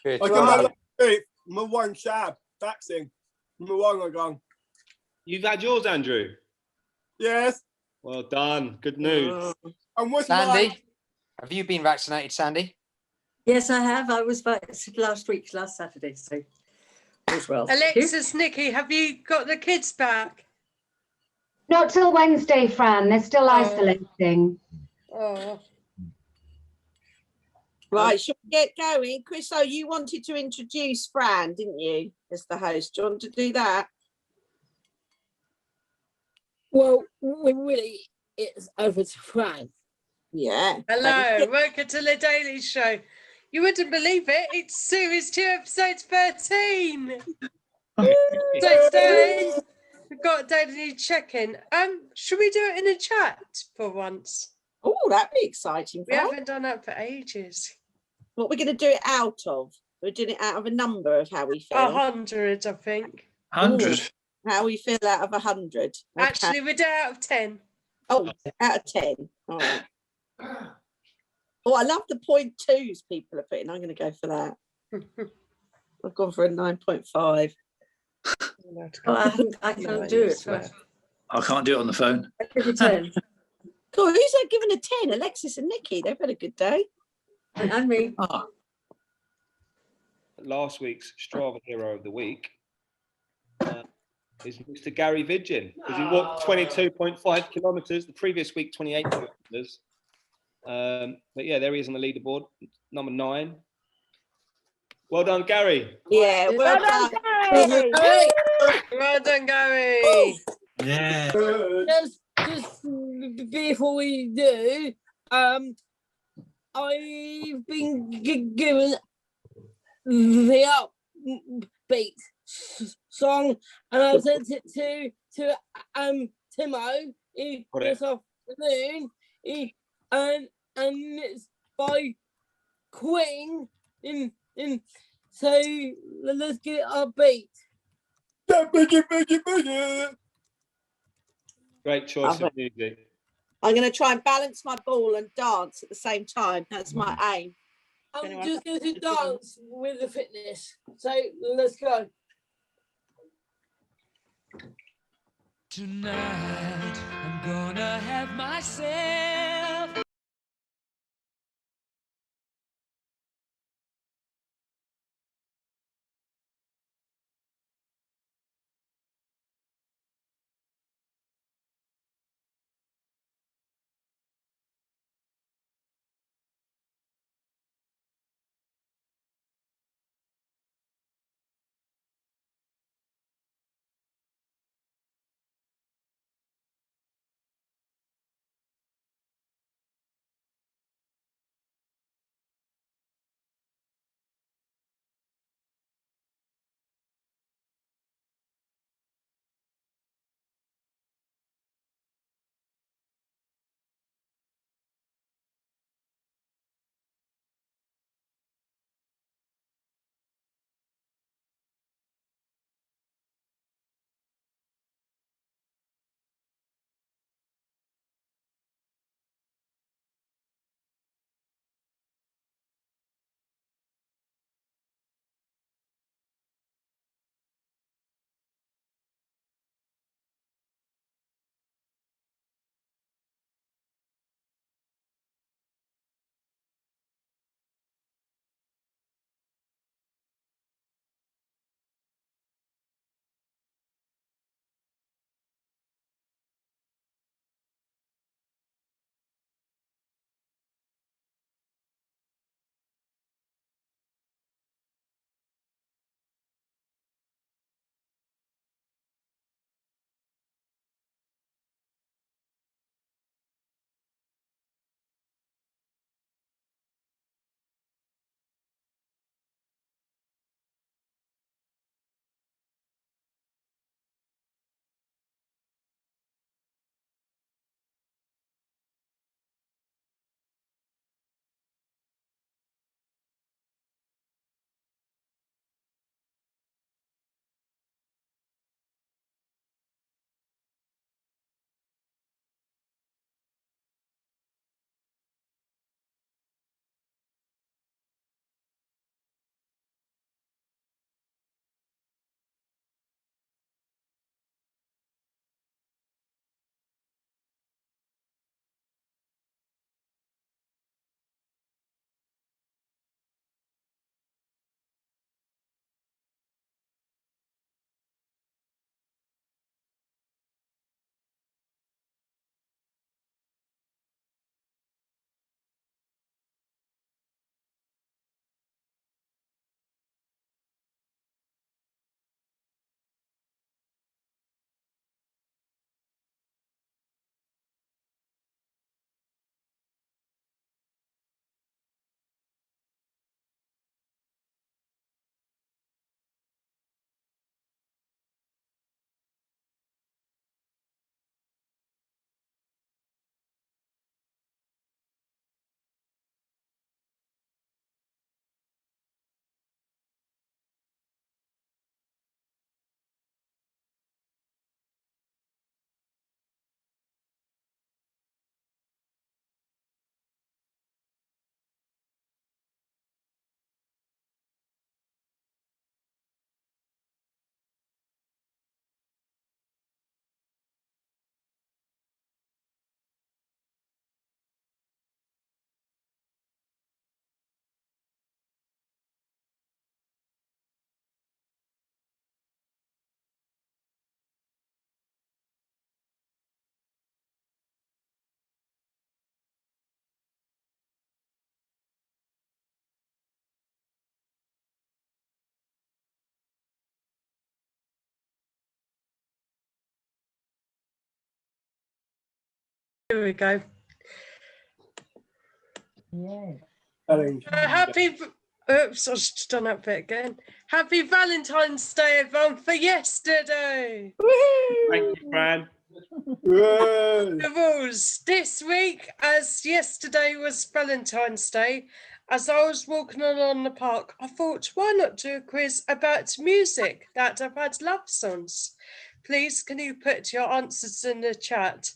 Good. I can never do my one shab vaccine. My one I gone. You've had yours, Andrew? Yes. Well done. Good news. And what's Sandy, mine? have you been vaccinated, Sandy? Yes, I have. I was vaccinated last Saturday, so as well. Alexis, Nikki, have you got the kids back? Not till Wednesday, Fran. They're still isolating. Oh. Right, should we get going? Chris, you wanted to introduce Fran, didn't you, as the host? Do you want to do that? Well, really, it's over to Fran. Yeah. Hello, welcome to the Daily Show. You wouldn't believe it. It's series 2, episode 13. So today we've got a daily check-in. Should we do it in a chat for once? Oh, that'd be exciting. We haven't done that for ages. What we're going to do it out of? We're doing it out of a number of how we feel. 100, I think. 100. How we feel out of 100. Okay. Actually, we're down out of 10. Oh, out of 10. All right. Oh, I love the 0.2s people are putting. I'm going to go for that. I've gone for a 9.5. Oh, I can't do it. I can't do it on the phone. I give you 10. Cool. Who's that giving a 10? Alexis and Nikki. They've had a good day. And me. Ah, Last week's Strava Hero of the Week is Mr. Gary Vidgen, because he walked 22.5 kilometres. The previous week, 28 kilometres. But yeah, there he is on the leaderboard, number 9. Well done, Gary. Yeah, well done. Hey, Well done, Gary. yeah. just before we do, I've been given the upbeat song, and I sent it to Timo this afternoon. And it's by Queen. So let's get it upbeat. Great choice of music. I'm going to try and balance my ball and dance at the same time. That's my aim. I'm just going to dance with the fitness. So let's go. Tonight, I'm gonna have myself Here we go. Yeah. Happy. Oops, I've just done that bit again. Happy Valentine's Day, everyone, for yesterday. Thank you, Fran. The rules this week, as yesterday was Valentine's Day, as I was walking along the park, I thought, why not do a quiz about music that have had love songs? Please, can you put your answers in the chat?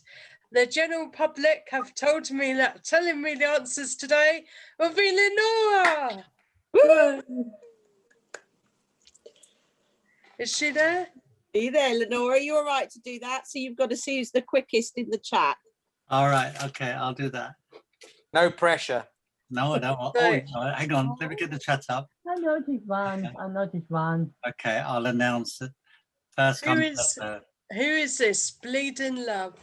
The general public have told me that telling me the answers today will be Lenora. Is she there? Are you there, Lenora? Are you all right to do that? So you've got to see who's the quickest in the chat. All right, okay, I'll do that. No pressure. No, I don't. Oh, No. hang on, let me get the chat up. I noticed one. I noticed one. Okay, I'll announce it. First Who come, is- first served. Who is this? Bleeding Love.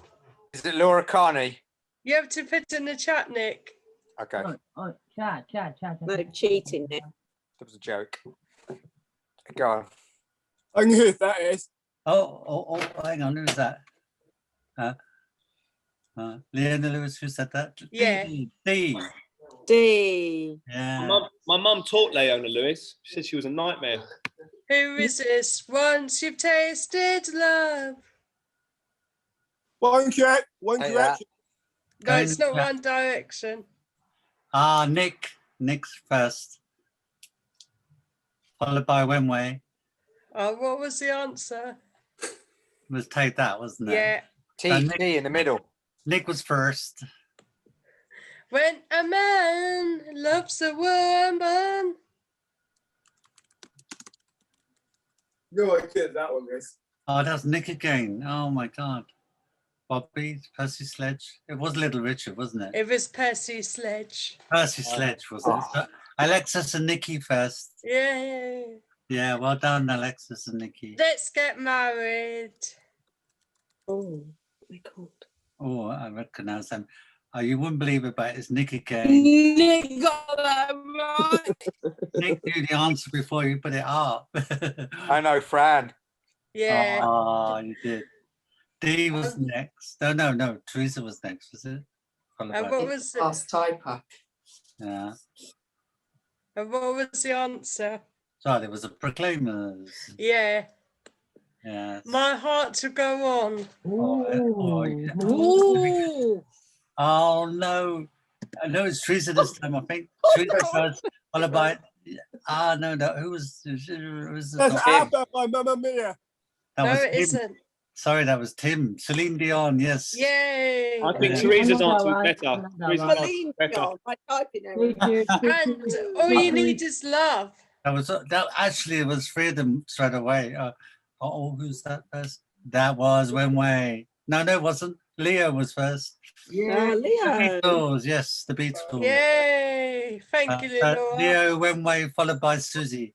Is it Laura Carney? You have to put in the chat, Nick. Okay, Oh, chat. No cheating, Nick. that was a joke. Go on. I knew who that is. Oh, hang on, who's that? Leona Lewis, who said that? Yeah. D. D. Yeah. My mum taught Leona Lewis. She said she was a nightmare. Who is this? Once you've tasted love. One correct. One Hey, correction. No, Go it's in not the chat. One Direction. Nick. Nick's first. Followed by Wenway. Oh, what was the answer? Was Take That, wasn't it? Yeah. T in the middle. Nick was first. When a man loves a woman. No, I kid that one is. Oh, that's Nick again. Oh my God. Bobby, Percy Sledge. It was Little Richard, wasn't it? It was Percy Sledge. Percy Sledge, wasn't it? So, Alexis and Nikki first. Yeah. Yeah, well done, Alexis and Nikki. Let's get married. Oh, my God. Oh, I recognize them. Oh, you wouldn't believe it, but it's Nick again. Nick got that right. Nick knew the answer before you put it up. I know, Fran. Yeah. Oh, you did. D was next. No. Teresa was next, was it? Followed And by- what was it? Last typer. Yeah. And what was the answer? So there was a Proclaimers. Yeah. Yes. My heart to go on. Yeah. Ooh. Oh no. I know it's Teresa this time, I think. Teresa first, followed by no. Who was That's ABBA by Mamma Mia. that No, was it Tim. isn't. Sorry, that was Tim. Celine Dion, yes. Yay. I think Yeah. Teresa's I'm not answer was right. better. I'm not Teresa's right. answer Celine was better. Dion by typing error. And all you need is love. That actually it was three of them straight away. Who's that first? That was Wenway. No, it wasn't. Leo was first. Yeah, Leo. Beatles, yes, the Beatles. Yay. Thank you, Lenora. Leo, Wenway, followed by Susie.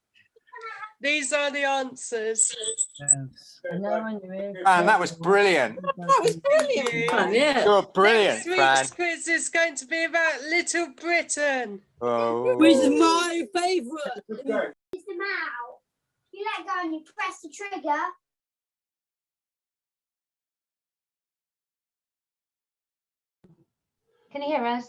These are the answers. Yes. Man, that was brilliant. That was brilliant. Fun, yeah. You're brilliant, Next Fran. week's quiz is going to be about Little Britain. Oh. Which is my favourite. Use them out. You let go and you press the trigger. Can you hear us?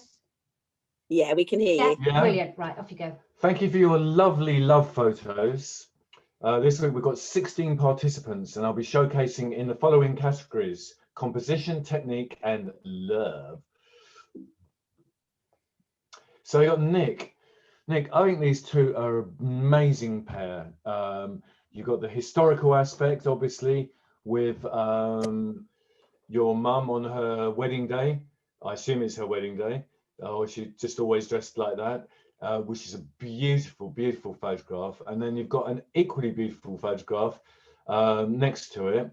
Yeah, we can hear Yeah. you. Yeah. Brilliant. Right, off you go. Thank you for your lovely love photos. This week we've got 16 participants and I'll be showcasing in the following categories: composition, technique and love. So you got Nick. Nick, I think these two are an amazing pair. You've got the historical aspect, obviously, with your mum on her wedding day. I assume it's her wedding day. Oh, she just always dressed like that, which is a beautiful, beautiful photograph. And then you've got an equally beautiful photograph next to it.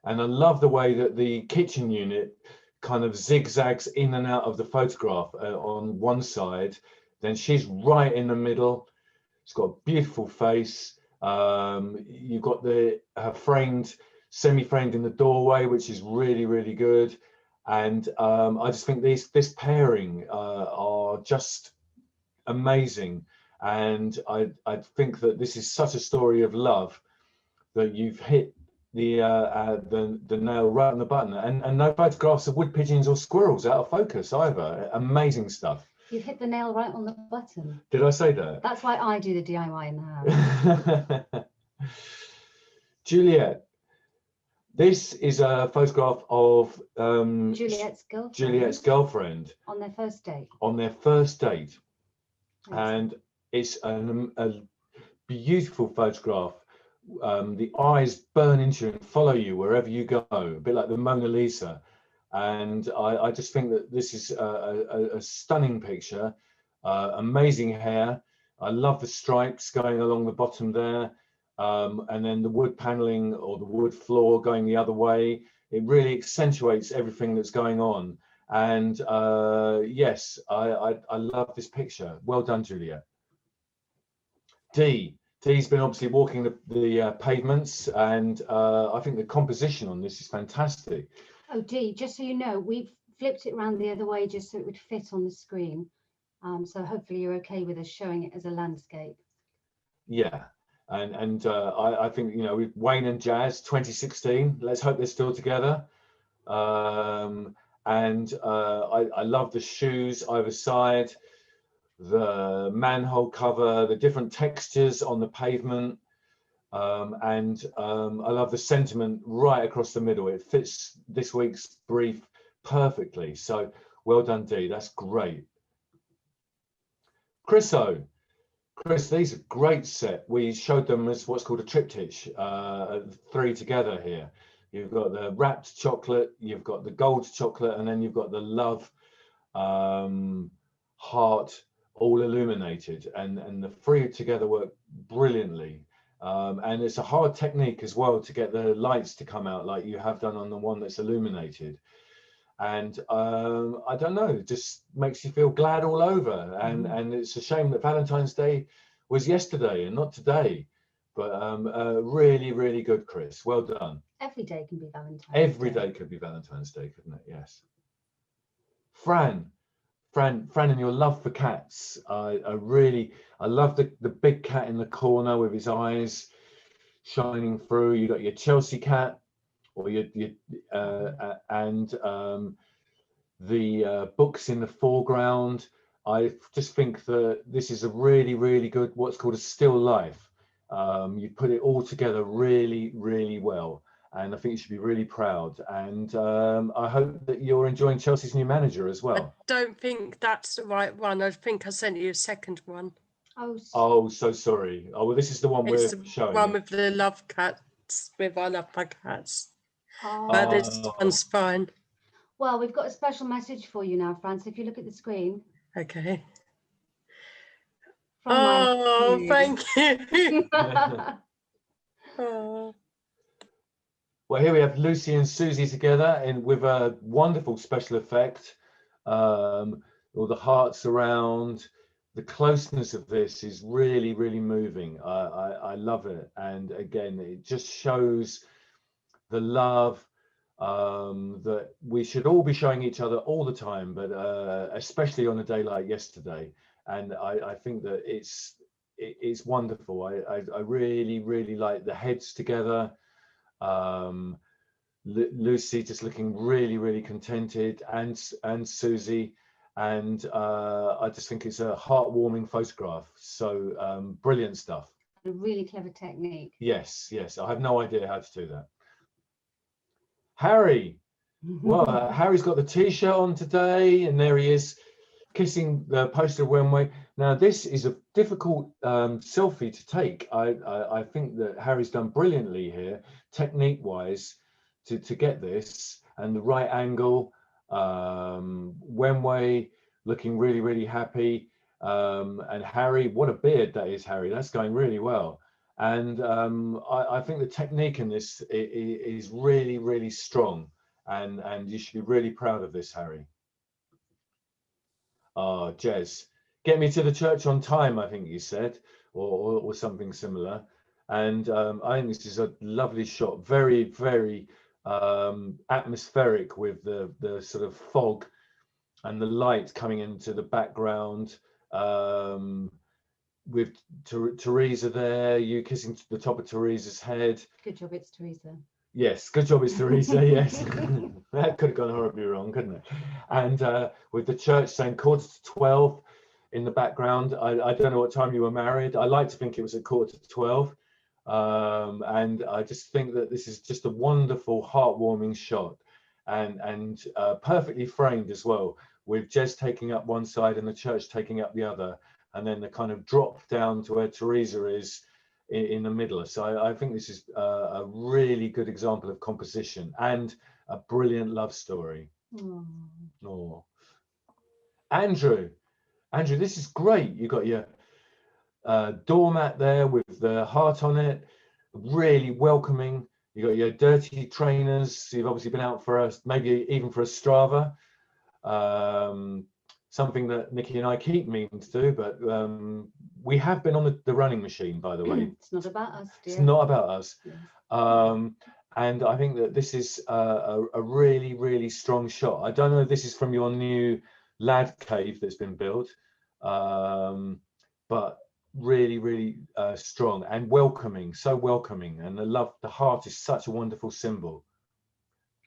And I love the way that the kitchen unit kind of zigzags in and out of the photograph on one side. Then she's right in the middle. She's got a beautiful face. You've got her framed, semi-framed in the doorway, which is really, really good. And I just think this pairing are just amazing. And I think that this is such a story of love that you've hit the nail right on the button, and no photographs of wood pigeons or squirrels out of focus either. Amazing stuff. You hit the nail right on the button. Did I say that? That's why I do the DIY in the house. Juliet, this is a photograph of Juliet's girlfriend on their first date. On their first date, Thanks. and it's a beautiful photograph. The eyes burn into you and follow you wherever you go, a bit like the Mona Lisa. And I just think that this is a stunning picture. Amazing hair. I love the stripes going along the bottom there. And then the wood paneling or the wood floor going the other way. It really accentuates everything that's going on. And yes, I love this picture. Well done, Juliet. Dee's been obviously walking the pavements, and I think the composition on this is fantastic. Oh, Dee, just so you know, we've flipped it around the other way just so it would fit on the screen. So hopefully you're okay with us showing it as a landscape. Yeah, and I think, you know, with Wayne and Jazz 2016, let's hope they're still together. And I love the shoes either side, the manhole cover, the different textures on the pavement, and I love the sentiment right across the middle. It fits this week's brief perfectly. So well done, Dee. That's great. Chris, these are great set. We showed them as what's called a triptych, 3 together here. You've got the wrapped chocolate, you've got the gold chocolate, and then you've got the love heart all illuminated, and the 3 together work brilliantly. And it's a hard technique as well to get the lights to come out like you have done on the one that's illuminated. And I don't know, it just makes you feel glad all over. And it's a shame that Valentine's Day was yesterday and not today. But really, really good, Chris. Well done. Every day can be Valentine's Every Day. day could be Valentine's Day, couldn't it? Yes. Fran, and your love for cats. I love the big cat in the corner with his eyes shining through. You got your Chelsea cat, or the books in the foreground. I just think that this is a really, really good, what's called a still life. You put it all together really, really well. And I think you should be really proud. And I hope that you're enjoying Chelsea's new manager as well. I don't think that's the right one. I think I sent you a second one. Oh, so sorry. Oh, well, this is the one we're showing. One with the love cats, with I love my cats. Oh. But this one's fine. Well, we've got a special message for you now, Fran. So if you look at the screen. Okay. From oh, thank you. Oh. Well, here we have Lucy and Susie together, and with a wonderful special effect. All the hearts around. The closeness of this is really, really moving. I love it. And again, it just shows the love that we should all be showing each other all the time, but especially on a day like yesterday. And I think that it's wonderful. I really, really like the heads together. Lucy just looking really, really contented, and Susie, and I just think it's a heartwarming photograph. So brilliant stuff. A really clever technique. Yes, I have no idea how to do that. Harry, well, Harry's got the t-shirt on today, and there he is kissing the poster of Wenway. Now this is a difficult selfie to take. I think that Harry's done brilliantly here, technique wise, to get this, and the right angle. Wenway looking really, really happy, and Harry, what a beard that is, Harry. That's going really well. And I think the technique in this is really, really strong, and you should be really proud of this, Harry. Jez, get me to the church on time, I think you said, or something similar. And I think this is a lovely shot, very, very atmospheric, with the sort of fog and the light coming into the background, with Teresa there, you kissing the top of Teresa's head. Good job, it's Teresa. Yes, good job, it's Teresa. Yes, that could have gone horribly wrong, couldn't it? And with the church saying 11:45 in the background. I don't know what time you were married. I like to think it was at 11:45. And I just think that this is just a wonderful, heartwarming shot, and perfectly framed as well, with Jez taking up one side and the church taking up the other, and then the kind of drop down to where Teresa is in the middle. So I think this is a really good example of composition and a brilliant love story. Oh. Andrew, this is great. You got your doormat there with the heart on it, really welcoming. You got your dirty trainers. You've obviously been out for us, maybe even for a Strava. Something that Nikki and I keep meaning to do, but we have been on the running machine, by the way. It's not about us, dear. It's not about us. Yes. And I think that this is a really, really strong shot. I don't know if this is from your new lad cave that's been built, but really, really strong and welcoming, so welcoming. And the heart is such a wonderful symbol.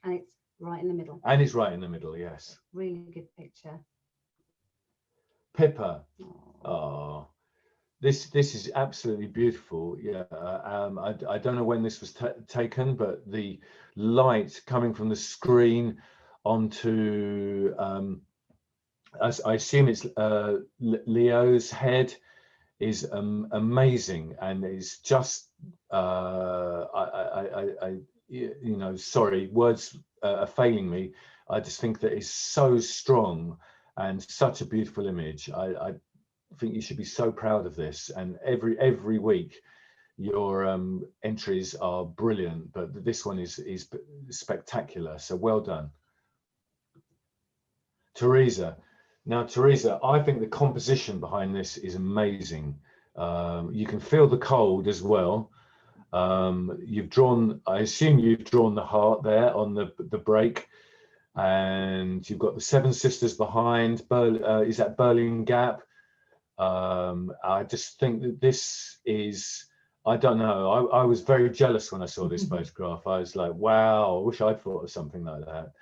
And it's right in the middle. And it's right in the middle, yes. Really good picture. Pippa, oh, this is absolutely beautiful. Yeah, I don't know when this was taken, but the light coming from the screen onto, I assume it's Leo's head, is amazing, and it's just you know, sorry, words are failing me. I just think that it's so strong and such a beautiful image. I think you should be so proud of this, and every week your entries are brilliant, but this one is spectacular, so well done. Teresa. Now, Teresa, I think the composition behind this is amazing. You can feel the cold as well. You've drawn, I assume you've drawn the heart there on the break, and you've got the Seven Sisters behind. Is that Berlin Gap? I just think that this is, I don't know, I was very jealous when I saw this photograph. I was like, wow, I wish I'd thought of something like that.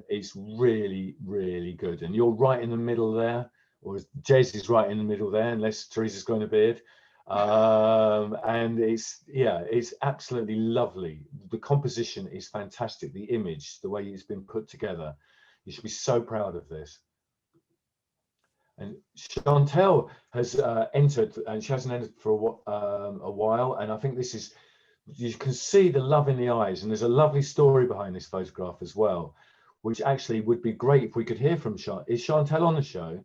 It's really, really good, and you're right in the middle there, or Jez is right in the middle there, unless Teresa's growing a beard. And it's absolutely lovely. The composition is fantastic. The image, the way it's been put together, you should be so proud of this. And Chantel has entered, and she hasn't entered for a while, and I think this is, you can see the love in the eyes, and there's a lovely story behind this photograph as well, which actually would be great if we could hear from Chantel. Is Chantel on the show?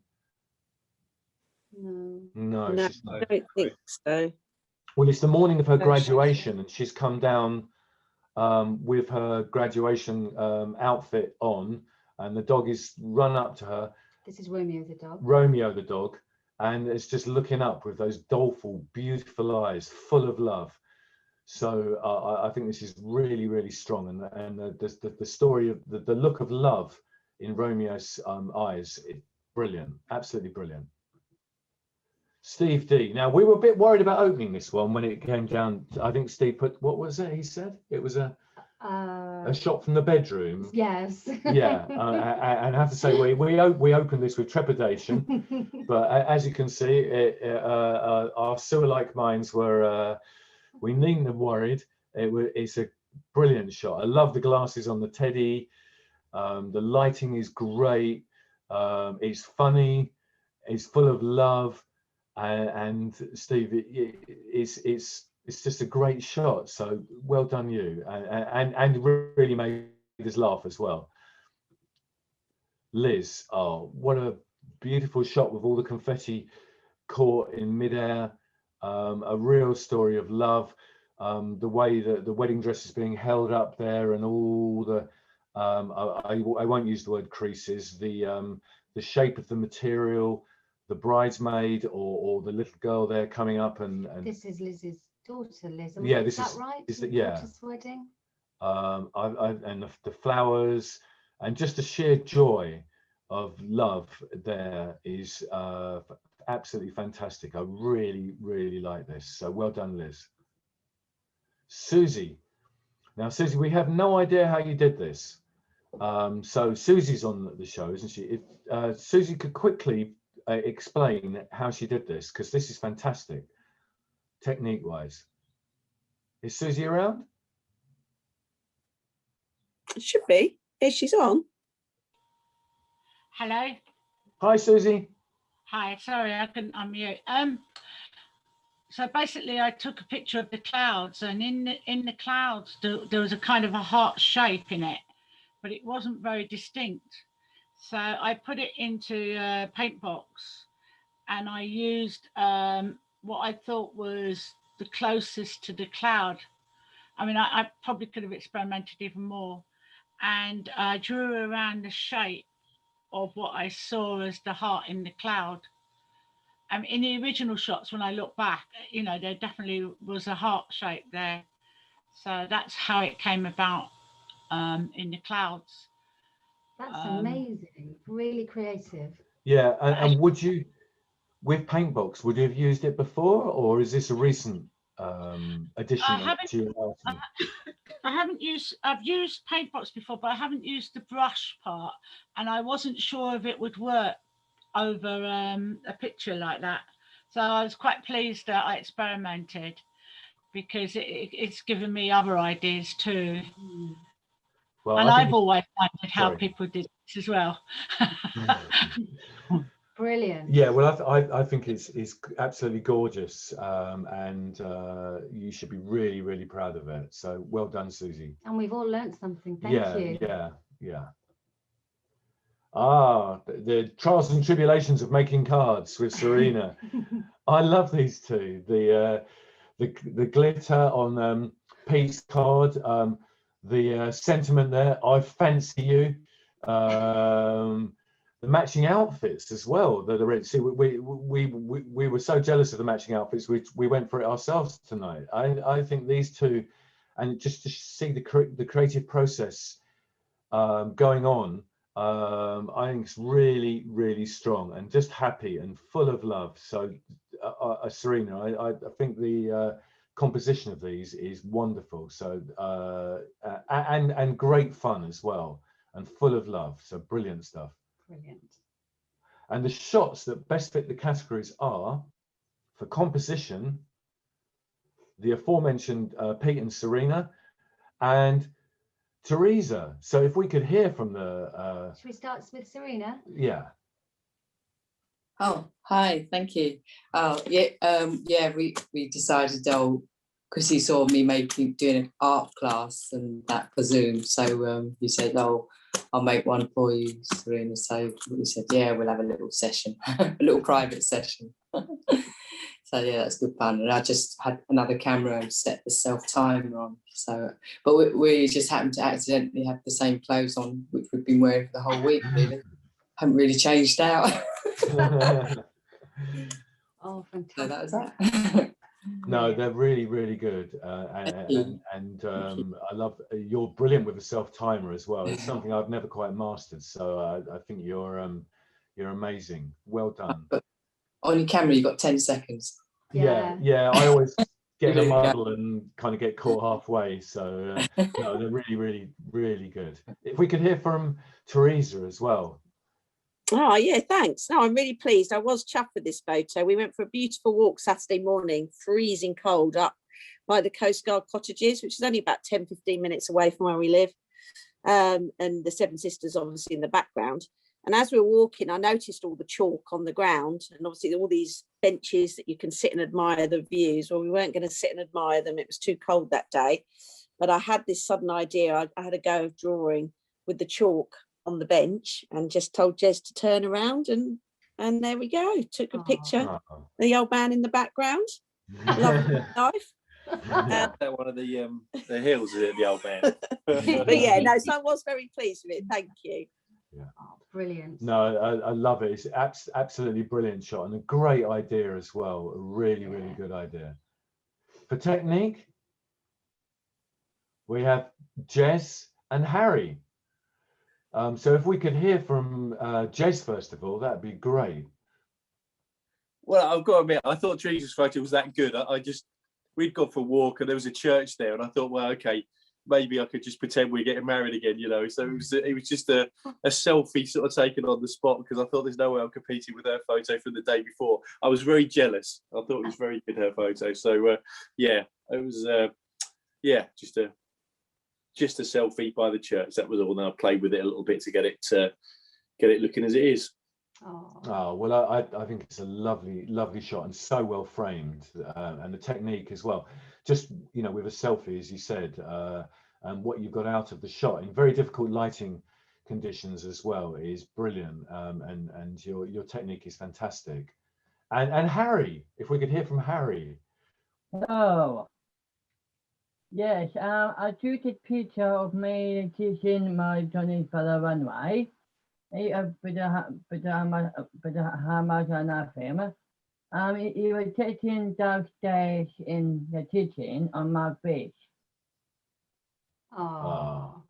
No, she's not. I don't think so. Well, it's the morning of her graduation, and she's come down with her graduation outfit on, and the dog is run up to her. This is Romeo the dog. Romeo the dog, and it's just looking up with those doleful, beautiful eyes, full of love. So I think this is really, really strong, and the story of the look of love in Romeo's eyes, brilliant, absolutely brilliant. Steve D. Now, we were a bit worried about opening this one when it came down. I think Steve put, what was it? He said it was a shot from the bedroom. Yes. Yeah, and I have to say we opened this with trepidation, but as you can see, our sewer-like minds were. We needn't have worried. It's a brilliant shot. I love the glasses on the teddy. The lighting is great. It's funny. It's full of love. And Steve, it's just a great shot. So well done, you, and really made us laugh as well. Liz, oh, what a beautiful shot with all the confetti caught in midair. A real story of love. The way that the wedding dress is being held up there, and all the I won't use the word creases. The shape of the material, the bridesmaid or the little girl there coming up, and this is Liz's daughter, Liz. Yeah, is that right? Is that, yeah. Daughter's wedding. And the flowers, and just the sheer joy of love there is absolutely fantastic. I really, really like this. So well done, Liz. Susie, Now, Susie, we have no idea how you did this. So Susie's on the show, isn't she? If Susie could quickly explain how she did this, because this is fantastic, technique-wise. Is Susie around? It should be. Here she's on. Hello. Hi, Susie. Hi. Sorry, I couldn't unmute. So basically, I took a picture of the clouds, and in the clouds, there was a kind of a heart shape in it, but it wasn't very distinct. So I put it into a paint box, and I used what I thought was the closest to the cloud. I mean, I probably could have experimented even more, and I drew around the shape of what I saw as the heart in the cloud. In the original shots, when I look back, you know, there definitely was a heart shape there. So that's how it came about in the clouds. That's amazing. Really creative. Yeah, and would you, with Paintbox, would you have used it before, or is this a recent addition to your arsenal? I've used Paintbox before, but I haven't used the brush part, and I wasn't sure if it would work over a picture like that. So I was quite pleased that I experimented, because it's given me other ideas too. Well, and I've always wondered how Sorry. people did this as well. Brilliant. Yeah, well, I think it's absolutely gorgeous, and you should be really, really proud of it. So well done, Susie. And we've all learnt something. Thank you. Yeah. The trials and tribulations of making cards with Serena. I love these two. The glitter on Pete's card, the sentiment there, I fancy you, the matching outfits as well that are in. See, we were so jealous of the matching outfits, we went for it ourselves tonight. I think these two, and just to see the creative process going on, I think it's really, really strong and just happy and full of love. So Serena, I think the composition of these is wonderful. So and great fun as well, and full of love. So brilliant stuff. Brilliant. And the shots that best fit the categories are, for composition, the aforementioned Pete and Serena, and Teresa. So if we could hear from the Should we start with Serena? Yeah. Oh, hi, thank you. We decided, because he saw me doing an art class and that for Zoom, so he said, I'll make one for you, Serena. So we said, yeah, we'll have a little session, a little private session. So yeah, that's good fun. And I just had another camera and set the self-timer on. So, but we just happened to accidentally have the same clothes on, which we've been wearing for the whole week, really. Haven't really changed out. Oh, fantastic. So that was that. No, they're really, really good. And I love, you're brilliant with the self-timer as well. It's something I've never quite mastered. So I think you're amazing. Well done. But on your camera, you've got 10 seconds. Yeah. I always get in a muddle and kind of get caught halfway. So no, they're really, really, really good. If we could hear from Teresa as well. Oh yeah, thanks. No, I'm really pleased. I was chuffed with this photo. We went for a beautiful walk Saturday morning, freezing cold, up by the Coast Guard cottages, which is only about 10-15 minutes away from where we live, and the Seven Sisters obviously in the background. And as we were walking, I noticed all the chalk on the ground, and obviously all these benches that you can sit and admire the views. Well, we weren't going to sit and admire them. It was too cold that day. But I had this sudden idea. I had a go of drawing with the chalk on the bench and just told Jez to turn around, and there we go. Took a picture of the old man in the background. Lovely knife. One of the hills, is it, the old man? But yeah, no, so I was very pleased with it. Thank you. Yeah. Oh, brilliant. No, I love it. It's absolutely brilliant shot and a great idea as well. A really, really good idea. For technique, we have Jez and Harry. So if we could hear from Jez first of all, that'd be great. Well, I've got to admit, I thought Teresa's photo was that good. We'd gone for a walk and there was a church there, and I thought, well, okay, maybe I could just pretend we're getting married again, you know. So it was just a selfie sort of taken on the spot, because I thought there's no way I'm competing with her photo from the day before. I was very jealous. I thought it was very good, her photo. So yeah, it was just a selfie by the church. That was all. And I played with it a little bit to get it looking as it is. Oh, well, I think it's a lovely shot and so well framed, and the technique as well. Just, you know, with a selfie, as you said, and what you've got out of the shot in very difficult lighting conditions as well is brilliant. And your technique is fantastic. And Harry, if we could hear from Harry. Oh, yes, I took a picture of me teaching my Johnny for the runway. But how much I know him. He was teaching downstairs in the kitchen on my beach. Oh,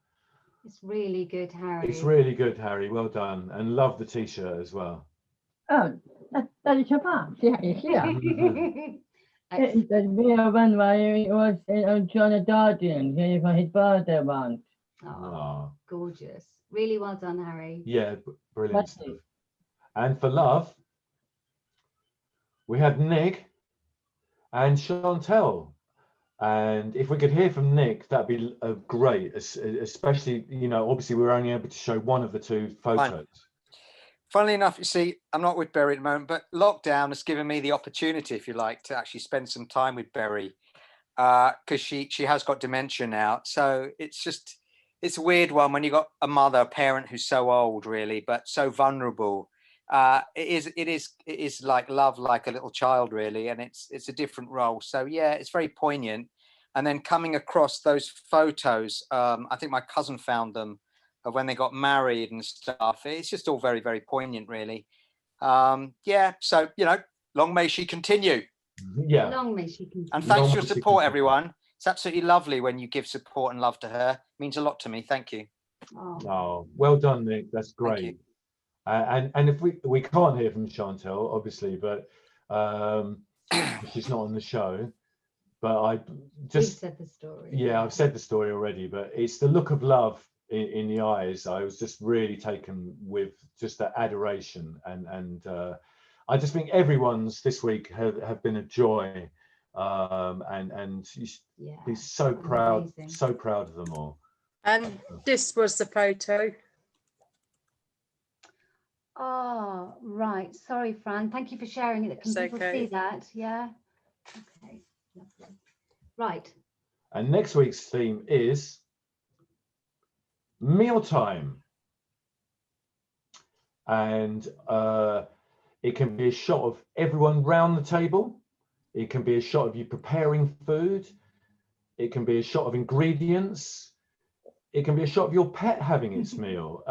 it's really good, Harry. It's really good, Harry. Well done. And love the t-shirt as well. Oh, that is your mum. Yeah, yeah. The real runway was on John Darden for his birthday once. Oh, gorgeous. Really well done, Harry. Yeah, brilliant stuff. And for love, we had Nick and Chantel. And if we could hear from Nick, that'd be great, especially, you know, obviously we were only able to show one of the two photos. Funnily enough, you see, I'm not with Berry at the moment, but lockdown has given me the opportunity, if you like, to actually spend some time with Berry, because she has got dementia now. So it's a weird one when you got a mother, a parent who's so old, really, but so vulnerable. It is like love, like a little child, really, and it's a different role. So yeah, it's very poignant. And then coming across those photos, I think my cousin found them of when they got married and stuff. It's just all very, very poignant, really. Yeah, so you know, long may she continue. Yeah. Long may she continue. And thanks for your support, everyone. It's absolutely lovely when you give support and love to her. It means a lot to me. Thank you. Oh, well done, Nick. That's great. And if we can't hear from Chantel, obviously, but she's not on the show. But I just You've said the story. Yeah, I've said the story already, but it's the look of love in the eyes. I was just really taken with just that adoration, and I just think everyone's this week have been a joy, and he's so proud, so proud of them all. And this was the photo. Oh, right. Sorry, Fran. Thank you for sharing it. Can It's people okay. see that? Yeah. Okay. Lovely. Right. And next week's theme is mealtime. And it can be a shot of everyone round the table. It can be a shot of you preparing food. It can be a shot of ingredients. It can be a shot of your pet having its meal.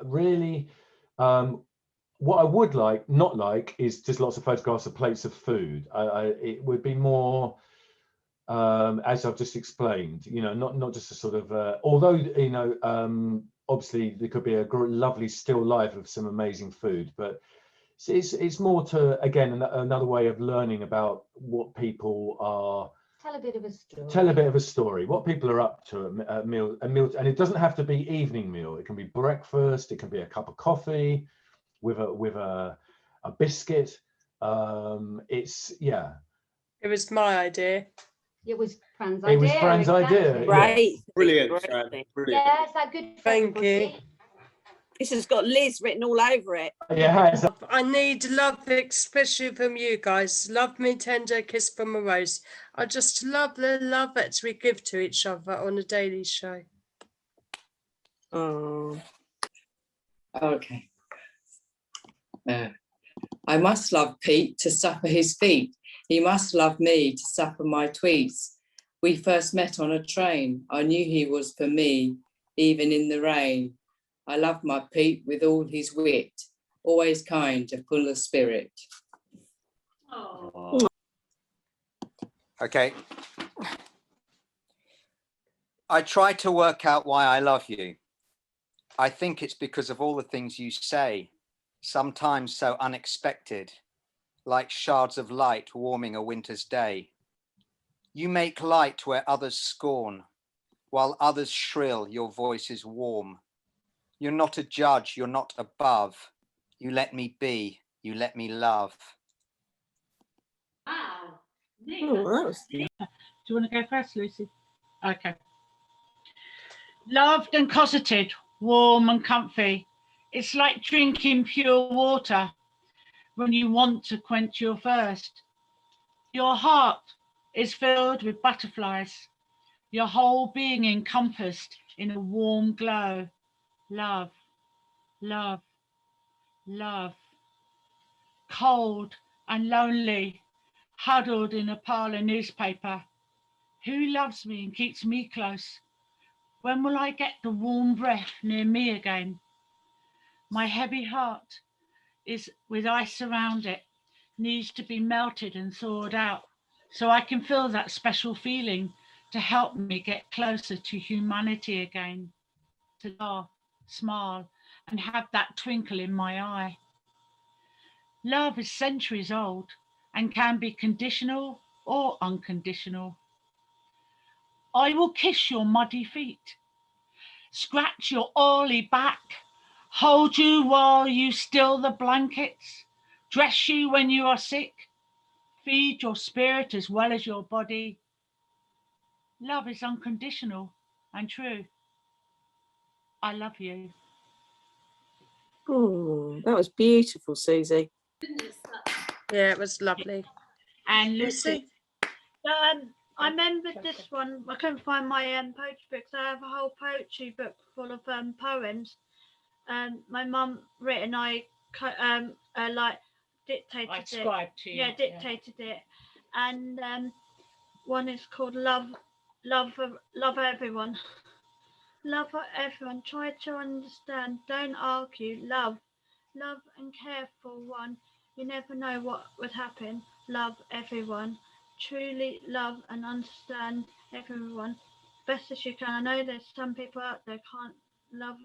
Really, what I would not like is just lots of photographs of plates of food. It would be more, as I've just explained, you know, not just a sort of, although, you know, obviously there could be a lovely still life of some amazing food, but it's more to, again, another way of learning about what people are. Tell a bit of a story. Tell a bit of a story, what people are up to at meal, and it doesn't have to be evening meal. It can be breakfast. It can be a cup of coffee with a biscuit. It's yeah. It was my idea. It was Fran's idea. It was Fran's idea. Right. Yeah. Brilliant, Fran. Brilliant. Yeah, is that good for Thank everybody? you. This has got Liz written all over it. Yeah. I need love, especially from you guys. Love me tender, kiss from a rose. I just love the love that we give to each other on a daily show. Oh. Okay. I must love Pete to suffer his feet. He must love me to suffer my tweets. We first met on a train. I knew he was for me, even in the rain. I love my Pete with all his wit, always kind and full of spirit. Oh. Okay. I try to work out why I love you. I think it's because of all the things you say, sometimes so unexpected, like shards of light warming a winter's day. You make light where others scorn. while others shrill, your voice is warm. You're not a judge, you're not above. You let me be, you let me love. Wow. Oh, that was Do you want to go first, Lucy? Okay. Loved and cosseted, warm and comfy. It's like drinking pure water when you want to quench your thirst. Your heart is filled with butterflies, your whole being encompassed in a warm glow. Love, love, love. Cold and lonely, huddled in a pile of newspaper. Who loves me and keeps me close? When will I get the warm breath near me again? My heavy heart is with ice around it, needs to be melted and thawed out so I can feel that special feeling to help me get closer to humanity again, to laugh, smile, and have that twinkle in my eye. Love is centuries old and can be conditional or unconditional. I will kiss your muddy feet, scratch your oily back, hold you while you still the blankets, dress you when you are sick, feed your spirit as well as your body. Love is unconditional and true. I love you. Oh, that was beautiful, Susie. Yeah, it was lovely. And Lucy? I remembered this one. I couldn't find my poetry book, so I have a whole poetry book full of poems. My mum written, I like dictated I it. scribed to you. Yeah, dictated it. And one is called Love Everyone. Love everyone. Try to understand. Don't argue. Love and care for one. You never know what would happen. Love everyone. Truly love and understand everyone best as you can. I know there's some people out there can't love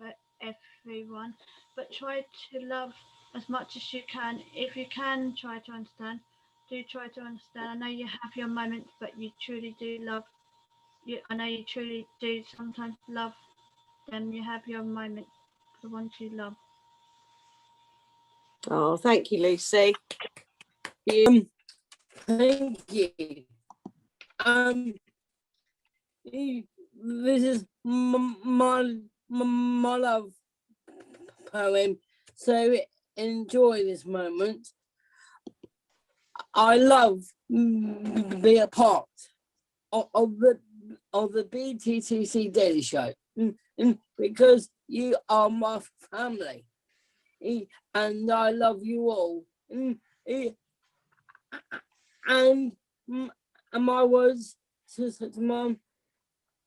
everyone, but try to love as much as you can. If you can try to understand, do try to understand. I know you have your moments, but you truly do love. I know you truly do sometimes love them. You have your moments, the ones you love. Oh, thank you, Lucy. Thank you. This is my love poem. So enjoy this moment. I love be a part of the BTTC Daily Show because you are my family, and I love you all. And my words to Mum,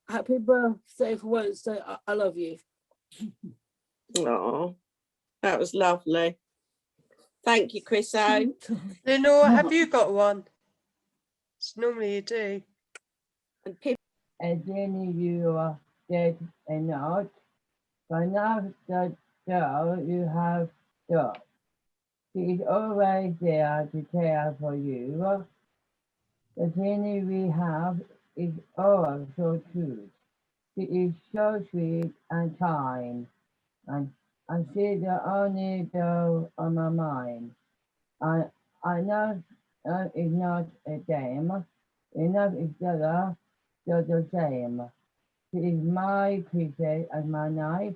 happy birthday for Wednesday. I love you. Oh, that was lovely. Thank you, Chriso. Lenore, have you got one? Normally you do. And Pip. As any of you are dead and not, but now the girl you have got. She is always there to care for you. The thing we have is all so true. She is so sweet and kind, and she's the only girl on my mind. I know it's not a game. Enough each other, just the same. She is my princess and my knife.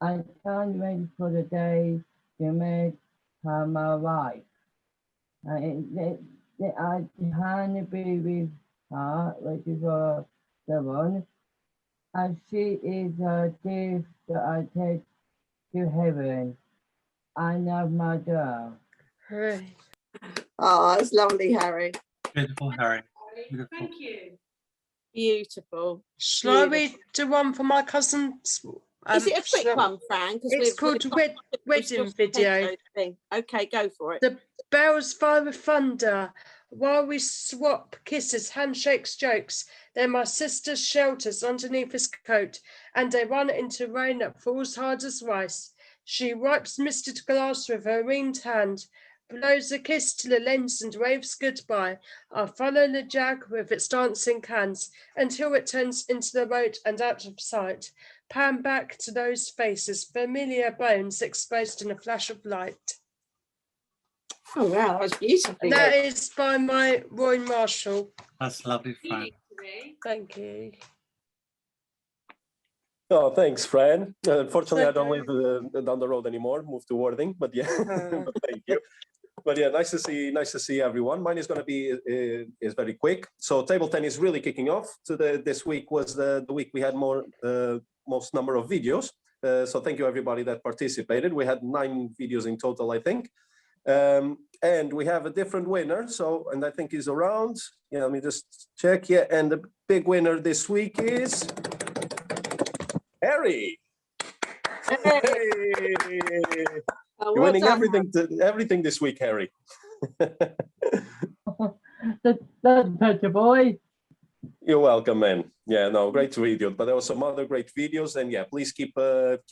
I can't wait for the day to make her my wife. I can be with her, which is for the one, and she is a gift that I take to heaven. I love my girl. Hooray. Oh, that's lovely, Harry. Beautiful, Harry. Beautiful. Thank you. Beautiful. Shall I read the one for my cousins? Is it a quick one, Fran? It's called Wedding Video. Thing. Okay, go for it. The bells fire with thunder while we swap kisses, handshakes, jokes. They're my sister's shelters underneath his coat, and they run into rain that falls hard as rice. She wipes misted glass with her ringed hand, blows a kiss to the lens and waves goodbye. I'll follow the jag with its dancing hands until it turns into the road and out of sight. Pan back to those faces, familiar bones exposed in a flash of light. Oh wow, that was beautiful. And that is by my Roy Marshall. That's lovely, Fran. Thank you. Oh, thanks, Fran. Unfortunately, I don't live down the road anymore. Moved to Worthing, but yeah, but thank you. But yeah, nice to see everyone. Mine is going to be is very quick. So table tennis is really kicking off. So this week was the week we had most number of videos. So thank you everybody that participated. We had 9 videos in total, I think. And we have a different winner. So, and I think he's around. Yeah, let me just check. Yeah, and the big winner this week is Harry. Hey. You're winning everything this week, Harry. That's better, boy. You're welcome, man. Yeah, no, great video. But there were some other great videos, and yeah, please keep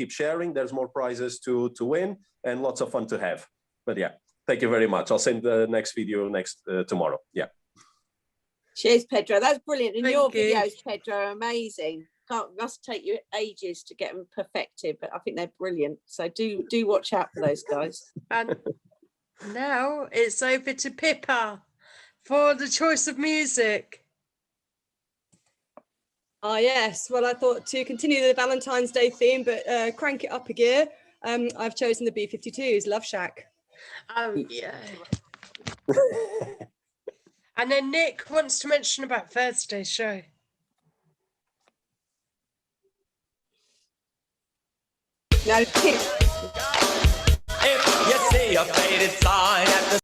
sharing. There's more prizes to win and lots of fun to have. But yeah, thank you very much. I'll send the next video tomorrow. Yeah. Cheers, Pedro. That's brilliant. And Thank your you. videos, Pedro, are amazing. Must take you ages to get them perfected, but I think they're brilliant. So do watch out for those guys. And now it's over to Pippa for the choice of music. Ah, yes. Well, I thought to continue the Valentine's Day theme, but crank it up a gear. I've chosen the B-52s, Love Shack. Oh, yeah. And then Nick wants to mention about Thursday's show. No, If you see a faded sign at the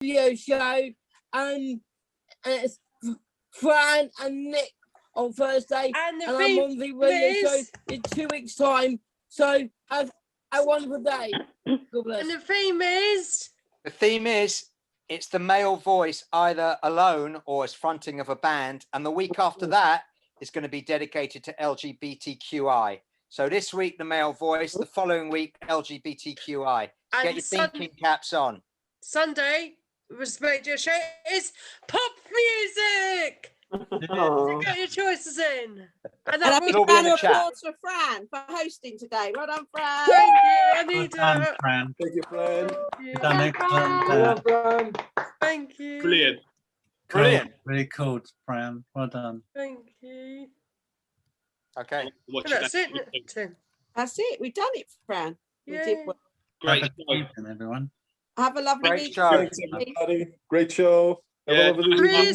radio show. And it's Fran and Nick on Thursday. And the I'm theme on the radio show is- in 2 weeks' time. So have a wonderful day. God bless. And the theme is? The theme is it's the male voice either alone or as fronting of a band. And the week after that is going to be dedicated to LGBTQI. So this week, the male voice, the following week, LGBTQI. And Get your thinking caps on. Sunday, respect your show, is pop music. So get your choices in. And And a that big will round of applause for Fran for hosting today. Well done, Fran. Thank you, Well Anita. done, Fran. Thank you, Fran. You've done excellent. Thank you. Brilliant. Brilliant. Really cool, Fran. Well done. Thank you. Okay. That's it. Tim. That's it. We've done it, Fran. We did Yay. well. Great Have a good evening, everyone. Have a lovely Great week. show. Thanks, everybody. Great show. Have a lovely Chris, weekend.